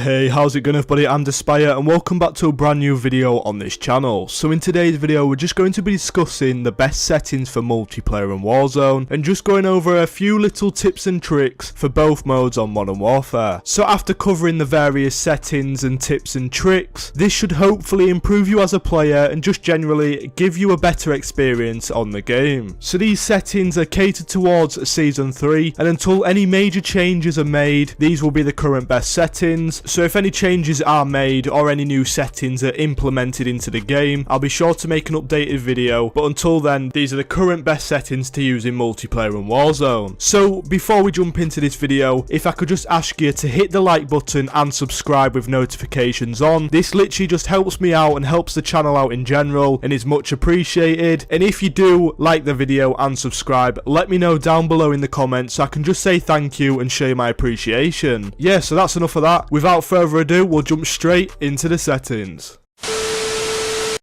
Hey, how's it going everybody? I'm DSpire and welcome back to a brand new video on this channel. So in today's video we're just going to be discussing the best settings for multiplayer and Warzone and just going over a few little tips and tricks for both modes on Modern Warfare. So after covering the various settings and tips and tricks, this should hopefully improve you as a player and just generally give you a better experience on the game. So these settings are catered towards Season 3 and until any major changes are made, these will be the current best settings. So if any changes are made or any new settings are implemented into the game, I'll be sure to make an updated video, but until then, these are the current best settings to use in multiplayer and Warzone. So before we jump into this video, if I could just ask you to hit the like button and subscribe with notifications on. This literally just helps me out and helps the channel out in general and is much appreciated. And if you do like the video and subscribe, let me know down below in the comments so I can just say thank you and show you my appreciation. Yeah, so that's enough of that. Without further ado, we'll jump straight into the settings.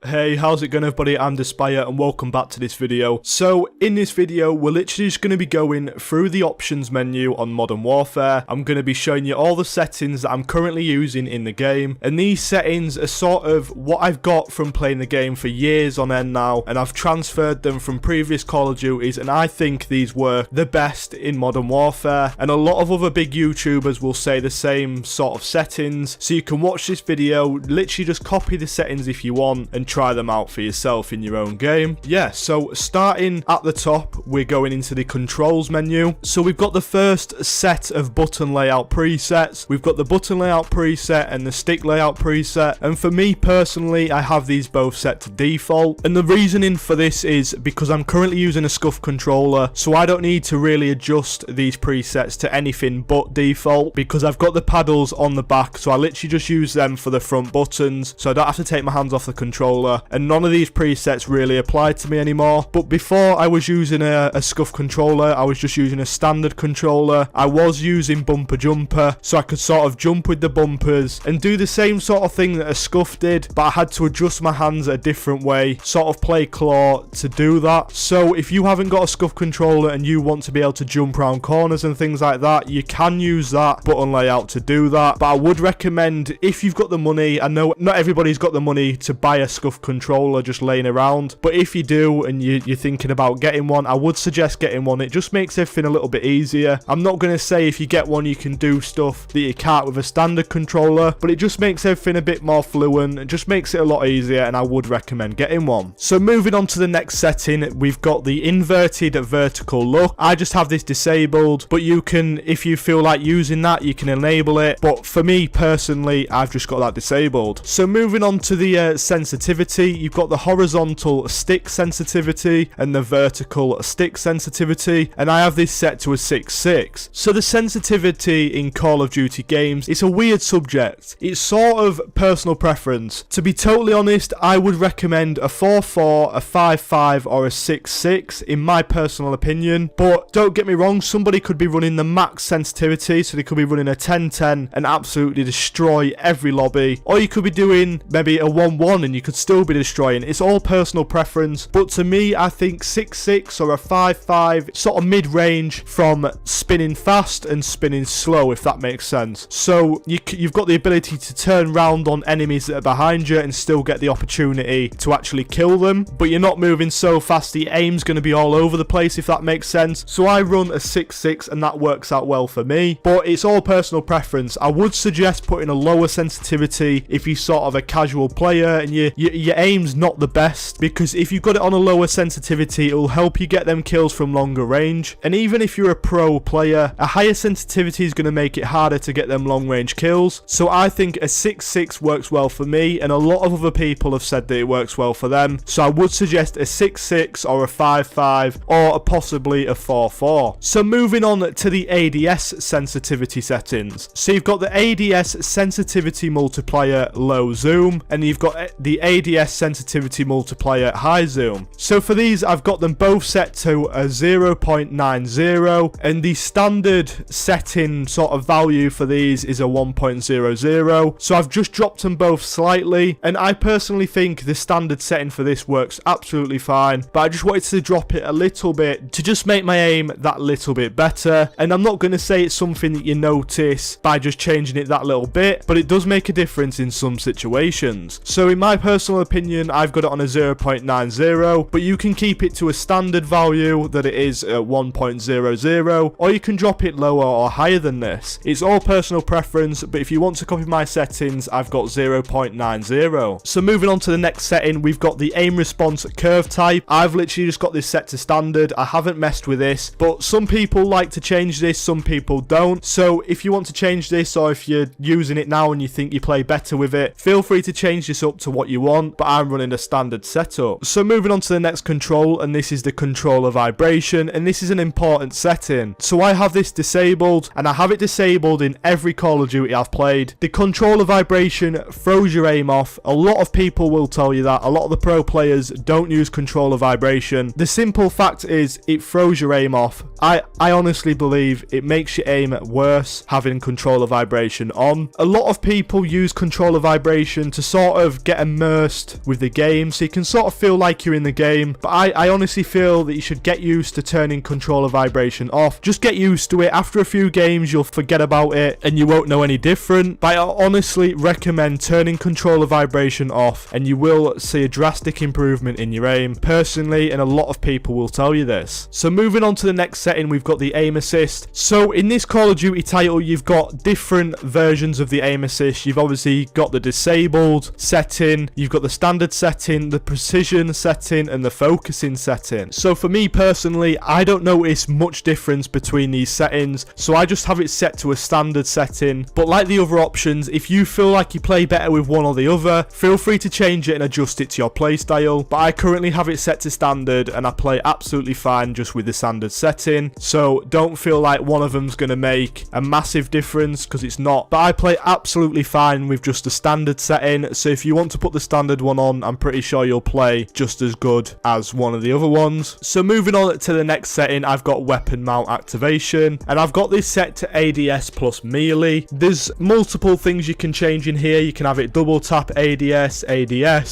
Hey, how's it going everybody? I'm DSpire and welcome back to this video. So in this video we're literally just going to be going through the options menu on Modern Warfare. I'm going to be showing you all the settings that I'm currently using in the game, and these settings are sort of what I've got from playing the game for years on end now, and I've transferred them from previous Call of Duties, and I think these work the best in Modern Warfare, and a lot of other big YouTubers will say the same sort of settings. So you can watch this video, literally just copy the settings if you want and try them out for yourself in your own game. Yeah, so starting at the top, we're going into the controls menu. So we've got the first set of button layout presets. We've got the button layout preset and the stick layout preset, and for me personally, I have these both set to default, and the reasoning for this is because I'm currently using a scuff controller, so I don't need to really adjust these presets to anything but default because I've got the paddles on the back, so I literally just use them for the front buttons, so I don't have to take my hands off the controller, and none of these presets really apply to me anymore. But before I was using a scuff controller, I was just using a standard controller. I was using bumper jumper, so I could sort of jump with the bumpers and do the same sort of thing that a scuff did, but I had to adjust my hands a different way, sort of play claw to do that. So if you haven't got a scuff controller and you want to be able to jump around corners and things like that, you can use that button layout to do that. But I would recommend, if you've got the money, I know not everybody's got the money to buy a scuff controller just laying around, but if you do and you're thinking about getting one, I would suggest getting one. It just makes everything a little bit easier. I'm not going to say if you get one you can do stuff that you can't with a standard controller, but it just makes everything a bit more fluent. It just makes it a lot easier, and I would recommend getting one. So moving on to the next setting, we've got the inverted vertical look. I just have this disabled, but you can, if you feel like using that, you can enable it, but for me personally, I've just got that disabled. So moving on to the sensitivity, you've got the horizontal stick sensitivity and the vertical stick sensitivity, and I have this set to a 6.6. So the sensitivity in Call of Duty games, it's a weird subject. It's sort of personal preference. To be totally honest, I would recommend a 4.4, a 5.5 or a 6.6 in my personal opinion, but don't get me wrong, somebody could be running the max sensitivity, so they could be running a 10.10 and absolutely destroy every lobby, or you could be doing maybe a 1.1 and you could still be destroying. It's all personal preference, but to me, I think 6.6 or a 5.5, sort of mid-range from spinning fast and spinning slow, if that makes sense. So you've got the ability to turn round on enemies that are behind you and still get the opportunity to actually kill them, but you're not moving so fast, the aim's going to be all over the place, if that makes sense. So I run a 6.6 and that works out well for me, but it's all personal preference. I would suggest putting a lower sensitivity if you're sort of a casual player and your aim's not the best, because if you've got it on a lower sensitivity, it will help you get them kills from longer range. And even if you're a pro player, a higher sensitivity is going to make it harder to get them long range kills. So I think a 6.6 works well for me, and a lot of other people have said that it works well for them. So I would suggest a 6.6 or a 5.5 or possibly a 4.4. So moving on to the ADS sensitivity settings. So you've got the ADS sensitivity multiplier low zoom, and you've got the ADS ADS sensitivity multiplier high zoom. So for these, I've got them both set to a 0.90, and the standard setting sort of value for these is a 1.00. So I've just dropped them both slightly, and I personally think the standard setting for this works absolutely fine, but I just wanted to drop it a little bit to just make my aim that little bit better. And I'm not going to say it's something that you notice by just changing it that little bit, but it does make a difference in some situations. So in my personal opinion, I've got it on a 0.90, but you can keep it to a standard value that it is at 1.00, or you can drop it lower or higher than this. It's all personal preference, but if you want to copy my settings, I've got 0.90. So moving on to the next setting, we've got the aim response curve type. I've literally just got this set to standard. I haven't messed with this, but some people like to change this, some people don't. So if you want to change this, or if you're using it now and you think you play better with it, feel free to change this up to what you want, but I'm running a standard setup. So moving on to the next control, and this is the controller vibration, and this is an important setting. So I have this disabled, and I have it disabled in every Call of Duty I've played. The controller vibration throws your aim off. A lot of people will tell you that. A lot of the pro players don't use controller vibration. The simple fact is it throws your aim off. I honestly believe it makes your aim worse having controller vibration on. A lot of people use controller vibration to sort of get immersed with the game, so you can sort of feel like you're in the game, but I honestly feel that you should get used to turning controller vibration off. Just get used to it. After a few games, you'll forget about it and you won't know any different, but I honestly recommend turning controller vibration off, and you will see a drastic improvement in your aim, personally, and a lot of people will tell you this. So moving on to the next setting, we've got the aim assist. So in this Call of Duty title, you've got different versions of the aim assist. You've obviously got the disabled setting, you've got the standard setting, the precision setting, and the focusing setting. So for me personally, I don't notice much difference between these settings, so I just have it set to a standard setting. But like the other options, if you feel like you play better with one or the other, feel free to change it and adjust it to your playstyle. But I currently have it set to standard, and I play absolutely fine just with the standard setting, so don't feel like one of them's going to make a massive difference, because it's not. But I play absolutely fine with just the standard setting, so if you want to put the standard one on, I'm pretty sure you'll play just as good as one of the other ones. So moving on to the next setting, I've got weapon mount activation, and I've got this set to ADS plus melee. There's multiple things you can change in here. You can have it double tap ADS,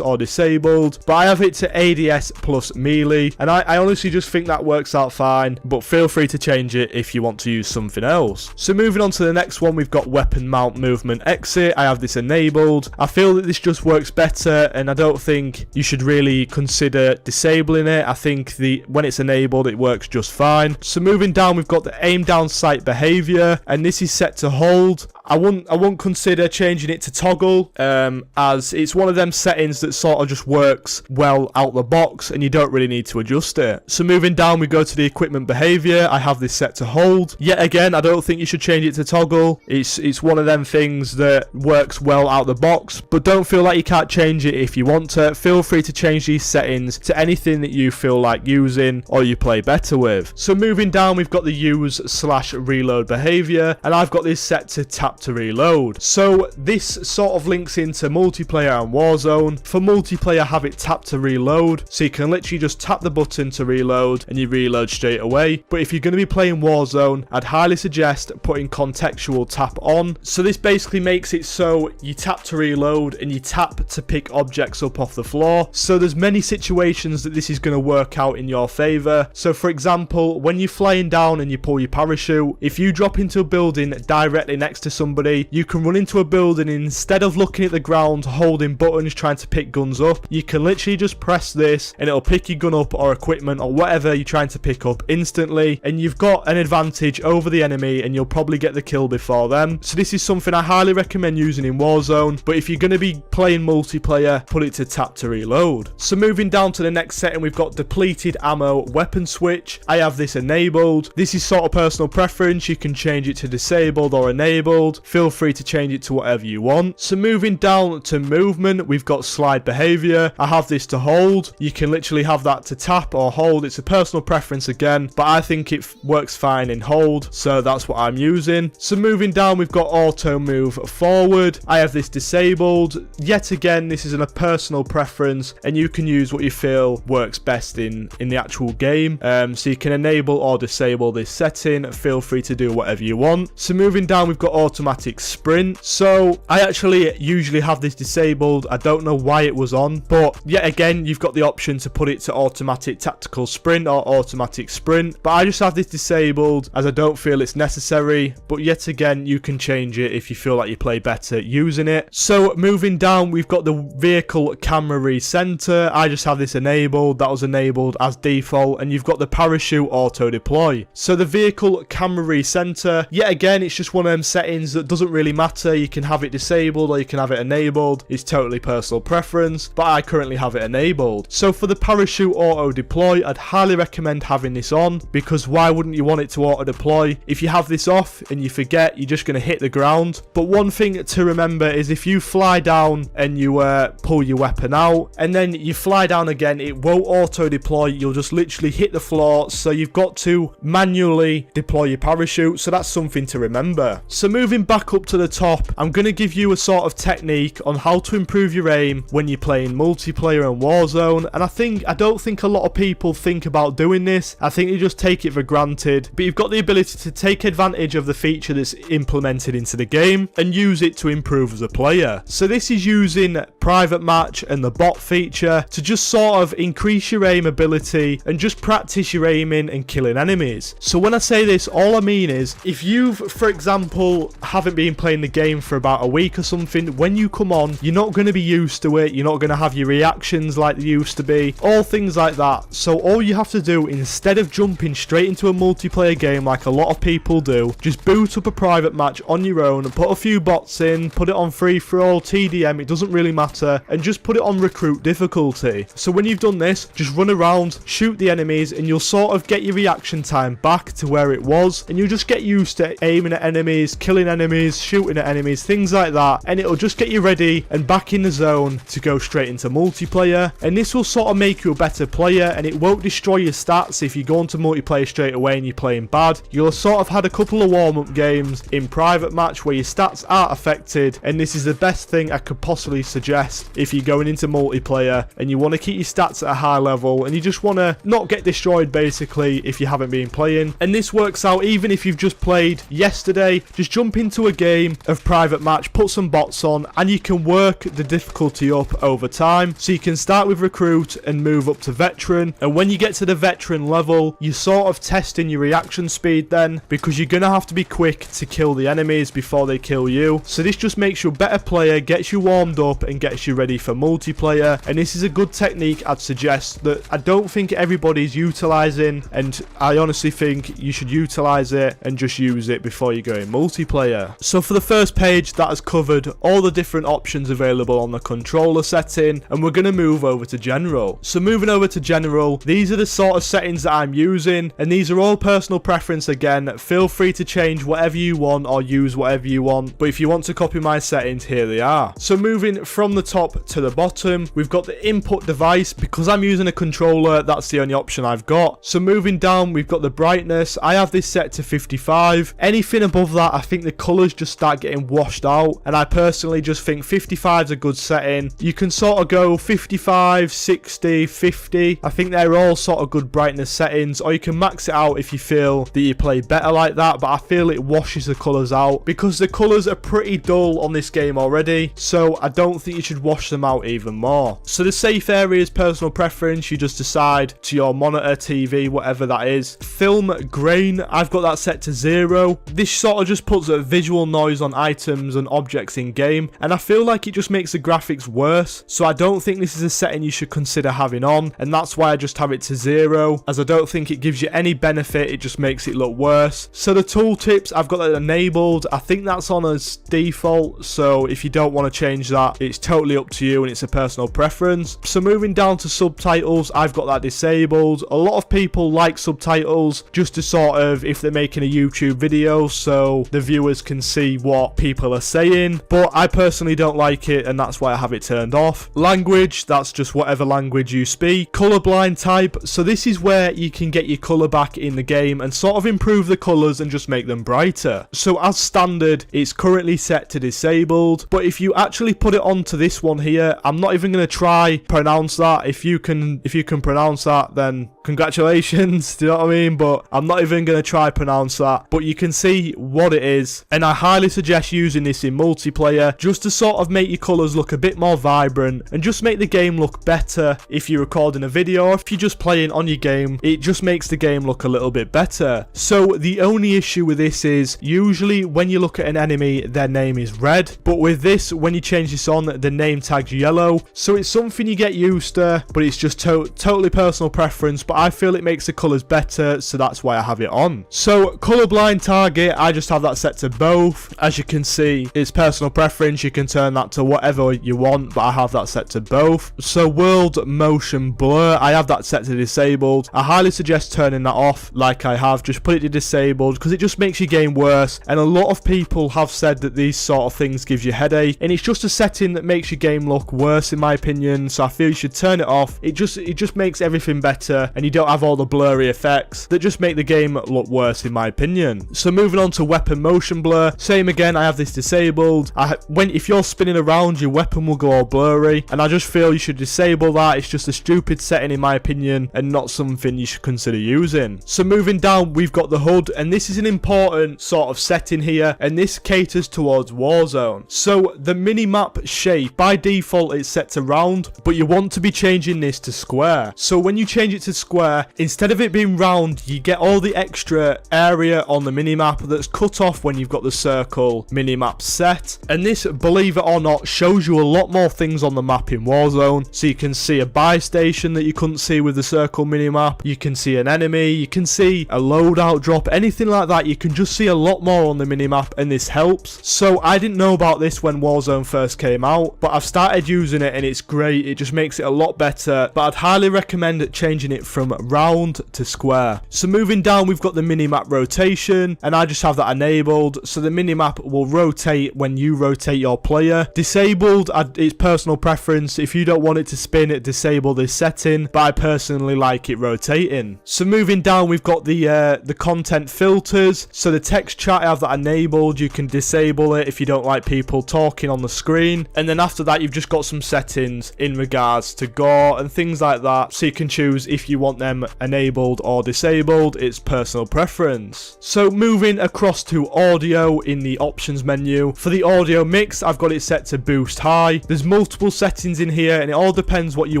or disabled, but I have it to ADS plus melee, and I honestly just think that works out fine, but feel free to change it if you want to use something else. So moving on to the next one, we've got weapon mount movement exit. I have this enabled. I feel that this just works better, and I don't think you should really consider disabling it. I think when it's enabled, it works just fine. So moving down, we've got the aim down sight behavior, and this is set to hold. I won't consider changing it to toggle, as it's one of them settings that sort of just works well out the box, and you don't really need to adjust it. So moving down, we go to the equipment behavior. I have this set to hold. Yet again, I don't think you should change it to toggle. It's one of them things that works well out the box, but don't feel like you can't change it if you want to. Feel free to change these settings to anything that you feel like using or you play better with. So moving down, we've got the use/reload behavior, and I've got this set to tap to reload. So this sort of links into multiplayer and Warzone. For multiplayer, have it tap to reload, so you can literally just tap the button to reload and you reload straight away. But if you're going to be playing Warzone, I'd highly suggest putting contextual tap on. So this basically makes it so you tap to reload and you tap to pick objects up off the floor. So there's many situations that this is going to work out in your favor. So for example, when you're flying down and you pull your parachute, if you drop into a building directly next to somebody, you can run into a building, and instead of looking at the ground holding buttons trying to pick guns up, you can literally just press this and it'll pick your gun up or equipment or whatever you're trying to pick up instantly, and you've got an advantage over the enemy and you'll probably get the kill before them. So this is something I highly recommend using in Warzone, but if you're going to be playing multiplayer, put it to tap to reload. So moving down to the next setting, we've got depleted ammo weapon switch. I have this enabled. This is sort of personal preference. You can change it to disabled or enabled. disabled. Feel free to change it to whatever you want. So moving down to movement, we've got slide behavior. I have this to hold. You can literally have that to tap or hold. It's a personal preference again, but I think it works fine in hold, so that's what I'm using. So moving down, we've got auto move forward. I have this disabled. Yet again, this is a personal preference, and you can use what you feel works best in the actual game. So you can enable or disable this setting. Feel free to do whatever you want. So moving down, we've got automatic sprint. So I actually usually have this disabled. I don't know why it was on, but yet again, you've got the option to put it to automatic tactical sprint or automatic sprint, but I just have this disabled as I don't feel it's necessary. But yet again, you can change it if you feel like you play better using it. So moving down, we've got the vehicle camera recenter. I just have this enabled. That was enabled as default. And you've got the parachute auto deploy. So the vehicle camera recenter, yet again, it's just one of them settings that doesn't really matter. You can have it disabled or you can have it enabled. It's totally personal preference, but I currently have it enabled. So for the parachute auto deploy, I'd highly recommend having this on, because why wouldn't you want it to auto deploy? If you have this off and you forget, you're just going to hit the ground. But one thing to remember is if you fly down and you pull your weapon out and then you fly down again, it won't auto deploy. You'll just literally hit the floor. So you've got to manually deploy your parachute. So that's something to remember. So moving back up to the top, I'm going to give you a sort of technique on how to improve your aim when you're playing multiplayer and Warzone. And I don't think a lot of people think about doing this. I think they just take it for granted. But you've got the ability to take advantage of the feature that's implemented into the game and use it to improve as a player. So this is using private match and the bot feature to just sort of increase your aim ability and just practice your aiming and killing enemies. So when I say this, all I mean is if you've, for example, haven't been playing the game for about a week or something, when you come on, you're not going to be used to it. You're not going to have your reactions like they used to be, all things like that. So all you have to do, instead of jumping straight into a multiplayer game like a lot of people do, just boot up a private match on your own and put a few bots in, put it on free-for-all, TDM, it doesn't really matter, and just put it on recruit difficulty. So when you've done this, just run around, shoot the enemies, and you'll sort of get your reaction time back to where it was, and you'll just get used to aiming at enemies, killing enemies, shooting at enemies, things like that, and it'll just get you ready and back in the zone to go straight into multiplayer. And this will sort of make you a better player, and it won't destroy your stats if you go into multiplayer straight away and you're playing bad. You'll have sort of had a couple of warm-up games in private match where your stats aren't affected, and this is the best thing I could possibly suggest if you're going into multiplayer and you want to keep your stats at a high level and you just want to not get destroyed basically if you haven't been playing. And this works out even if you've just played yesterday. Just jump into a game of private match, put some bots on, and you can work the difficulty up over time. So you can start with recruit and move up to veteran, and when you get to the veteran level, you're sort of testing your reaction speed then, because you're going to have to be quick to kill the enemies before they kill you. So this just makes you a better player, gets you warmed up and gets you ready for multiplayer. And this is a good technique I'd suggest that I don't think everybody's utilizing, and I honestly think you should utilize it and just use it before you go in multiplayer. So for the first page, that has covered all the different options available on the controller setting, and we're going to move over to general. So moving over to general, these are the sort of settings that I'm using, and these are all personal preference again. Feel free to change whatever you want or use whatever you want, but if you want to copy my settings, here they are. So moving from the top to the bottom, we've got the input device. Because I'm using a controller, that's the only option I've got. So moving down, we've got the brightness. I have this set to 55. Anything above that, I think the colors just start getting washed out, and I personally just think 55 is a good setting. You can sort of go 55, 60, 50. I think they're all sort of good brightness settings, or you can max it out if you feel that you play better like that, but I feel it washes the colors out because the colors are pretty dull on this game already, so I don't think you should wash them out even more. So the safe area is personal preference. You just decide to your monitor, TV, whatever that is. Film grain, I've got that set to 0. This sort of just puts a visual noise on items and objects in game, and I feel like it just makes the graphics worse, so I don't think this is a setting you should consider having on, and that's why I just have it to 0, as I don't think it gives you any benefit. It just makes it look worse. So the tooltips, I've got that enabled. I think that's on as default, so if you don't want to change that, it's totally up to you and it's a personal preference. So moving down to subtitles, I've got that disabled. A lot of people like subtitles just to sort of, if they're making a YouTube video, so the viewers just can see what people are saying, but I personally don't like it, and that's why I have it turned off. Language, that's just whatever language you speak. Colorblind type, so this is where you can get your color back in the game and sort of improve the colors and just make them brighter. So as standard, it's currently set to disabled, but if you actually put it onto this one here, I'm not even going to try pronounce that. If you can pronounce that, then congratulations, do you know what I mean? But I'm not even going to try pronounce that, but you can see what it is, and I highly suggest using this in multiplayer just to sort of make your colors look a bit more vibrant and just make the game look better. If you're recording a video or if you're just playing on your game, it just makes the game look a little bit better. So the only issue with this is usually when you look at an enemy, their name is red, but with this, when you change this on, the name tag's yellow. So it's something you get used to, but it's just totally personal preference, but I feel it makes the colors better, so that's why I have it on. So colorblind target, I just have that set to both. As you can see, it's personal preference, you can turn that to whatever you want, but I have that set to both. So world motion blur, I have that set to disabled. I highly suggest turning that off like I have, just put it to disabled because it just makes your game worse, and a lot of people have said that these sort of things gives you headache, and it's just a setting that makes your game look worse in my opinion, so I feel you should turn it off. It just makes everything better, and you don't have all the blurry effects that just make the game look worse in my opinion. So moving on to weapon motion blur, same again, I have this disabled. If you're spinning around, your weapon will go all blurry, and I just feel you should disable that. It's just a stupid setting in my opinion, and not something you should consider using. So moving down, we've got the HUD, and this is an important sort of setting here, and this caters towards Warzone. So the mini-map shape, by default it's set to round, but you want to be changing this to square. So when you change it to square, instead of it being round, you get all the extra area on the mini-map that's cut off when you've got the circle mini-map set. And this, believe it or not, shows you a lot more things on the map in Warzone. So you can see a buy station that you couldn't see with the circle mini-map, you can see an enemy, you can see a loadout drop, anything like that. You can just see a lot more on the mini-map, and this helps. So I didn't know about this when Warzone first came out, but I've started using it and it's great. It just makes it a lot better, but I'd highly recommend changing it from round to square. So moving down, we've got the mini-map rotation, and I just have that enabled, so the mini-map will rotate when you rotate your player. Disabled, it's personal preference. If you don't want it to spin, disable this setting, but I personally like it rotating. So moving down, we've got the content filters. So the text chat, I have that enabled. You can disable it if you don't like people talking on the screen, and then after that, you've just got some settings in regards to gore and things like that, so you can choose if you want them enabled or disabled. It's personal preference. So moving across to audio in the options menu, for the audio mix, I've got it set to boost high. There's multiple settings in here, and it all depends what you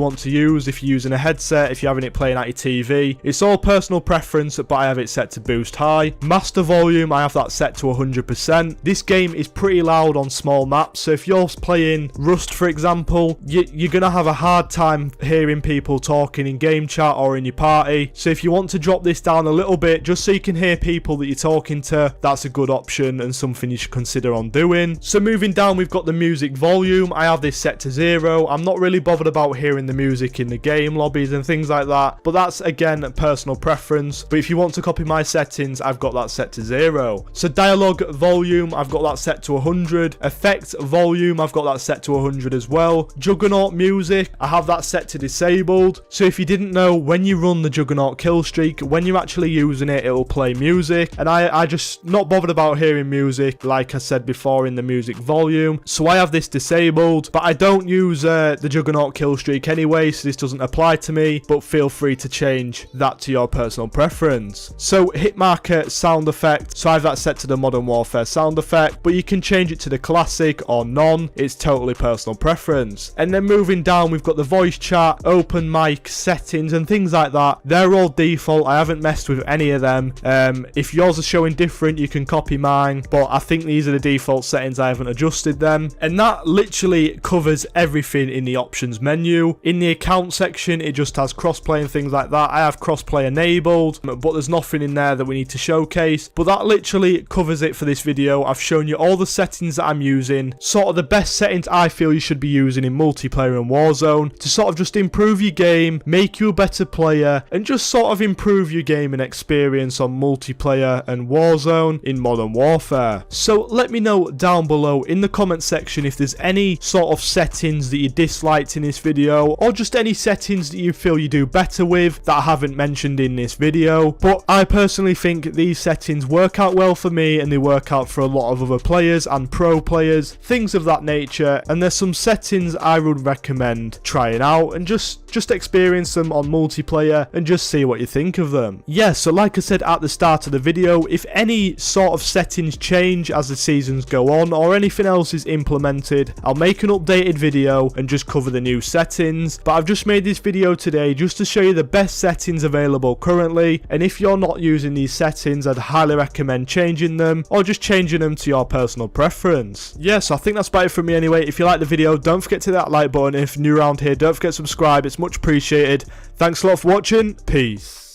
want to use. If you're using a headset, if you're having it playing at your TV, it's all personal preference, but I have it set to boost high. Master volume, I have that set to 100%. This game is pretty loud on small maps, so if you're playing Rust, for example, you're gonna have a hard time hearing people talking in game chat or in your party. So if you want to drop this down a little bit just so you can hear people that you're talking to, that's a good option and something you should consider on doing. So moving down, we've got the music volume. I have this set to 0. I'm not really bothered about hearing the music in the game lobbies and things like that, but that's again personal preference. But if you want to copy my settings, I've got that set to 0. So dialogue volume, I've got that set to 100. Effect volume, I've got that set to 100 as well. Juggernaut music, I have that set to disabled. So if you didn't know, when you run the Juggernaut kill streak, when you're actually using it, it'll play music, and I just not bothered about hearing music like I said before in the music volume, so I have this disabled. But I don't use the Juggernaut kill streak anyway, so this doesn't apply to me, but feel free to change that to your personal preference. So hit marker sound effect, so I have that set to the Modern Warfare sound effect, but you can change it to the classic or none. It's totally personal preference. And then moving down, we've got the voice chat, open mic settings and things like that. They're all default. I haven't messed with any of them. If yours are showing different, you can copy mine, but I think these are the default settings. I haven't adjusted them, and that literally covers everything in the options menu. In the account section, it just has crossplay and things like that. I have crossplay enabled, but there's nothing in there that we need to showcase. But that literally covers it for this video. I've shown you all the settings that I'm using, sort of the best settings I feel you should be using in multiplayer and Warzone to sort of just improve your game, make you a better player, and just sort of improve your gaming experience on multiplayer and Warzone in Modern Warfare. Warfare. So let me know down below in the comment section if there's any sort of settings that you disliked in this video, or just any settings that you feel you do better with that I haven't mentioned in this video. But I personally think these settings work out well for me, and they work out for a lot of other players and pro players, things of that nature. And there's some settings I would recommend trying out and just experience them on multiplayer and just see what you think of them. Yeah, so like I said at the start of the video, if any sort of settings change as the seasons go on or anything else is implemented, I'll make an updated video and just cover the new settings. But I've just made this video today just to show you the best settings available currently, and if you're not using these settings, I'd highly recommend changing them or just changing them to your personal preference. Yeah, so I think that's about it from me anyway. If you like the video, don't forget to hit that like button. If you're new around here, don't forget to subscribe, it's much appreciated. Thanks a lot for watching. Peace.